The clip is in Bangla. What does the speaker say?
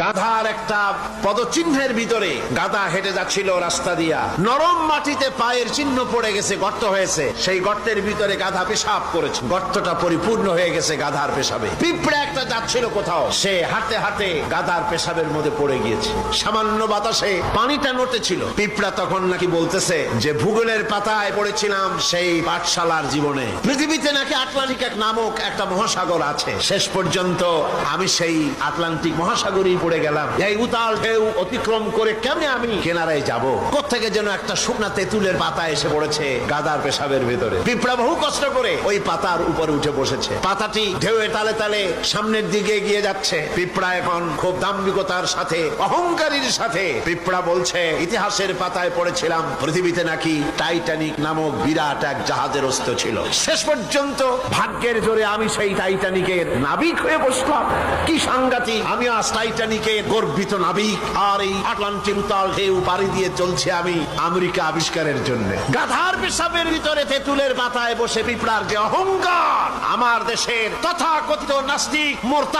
গাধার একটা পদচিহ্নের ভিতরে গাধা হেঁটে যাচ্ছিল রাস্তা দিয়া, নরম মাটিতে পায়ের চিহ্ন পড়ে গেছে, গর্ত হয়েছে, সেই গর্তের ভিতরে গাধা পেশাব করেছে, গর্তটা পরিপূর্ণ হয়ে গেছে গাধার পেশাবে। পিঁপড়া একটা যাচ্ছিল কোথাও, সে হাঁটতে হাঁটতে গাধার পেশাবের মধ্যে পড়ে গিয়েছে, সামান্য বাতাসে পানিটা নড়তেছিল। পিঁপড়া তখন নাকি বলতেছে যে ভূগোলের পাতায় পড়েছিলাম সেই পাঠশালার জীবনে পৃথিবীতে নাকি আটলান্টিক নামক একটা মহাসাগর আছে, শেষ পর্যন্ত আমি সেই আটলান্টিক মহাসাগরেই পড়ে গেলাম। এই উতাল ঢেউ অতিক্রম করে কেমনে আমি কিনারায় যাব? কোত্থেকে যেন একটা শুকনা তেঁতুলের পাতা এসে পড়েছে গাধার পেশাবের ভিতরে। পিঁপড়া বহু কষ্ট করে ওই পাতার উপরে উঠে বসেছে, পাতাটি ঢেউয়ে তালে তালে সামনের দিকে এগিয়ে যাচ্ছে। পিঁপড়া এখন খুব দাম্ভিকতার সাথে, অহংকারীর সাথে পিঁপড়া বলছে, ইতিহাসের পাতায় পড়েছিলাম পৃথিবীতে নাকি টাইটানিক নামক বিরাট এক জাহাজের অস্তিত্ব ছিল, শেষ পর্যন্ত ভাগ্যের জোরে আমি সেই টাইটানিকের নাবিক হয়ে বসলাম। কি সাংঘাতিক! আমি আজ টাইটানিকের গর্বিত নাবিক, আর এই আটলান্টিক উতাল ঢেউ পাড়ি দিয়ে চলছে আমি আমেরিকা আবিষ্কারের জন্য। গাধার পেশাবের ভিতরে তেঁতুলের পাতায় বসে পিঁপড়ার যে অহংকার! আমার দেশের তথাকথিত নাস্তিক মোরতা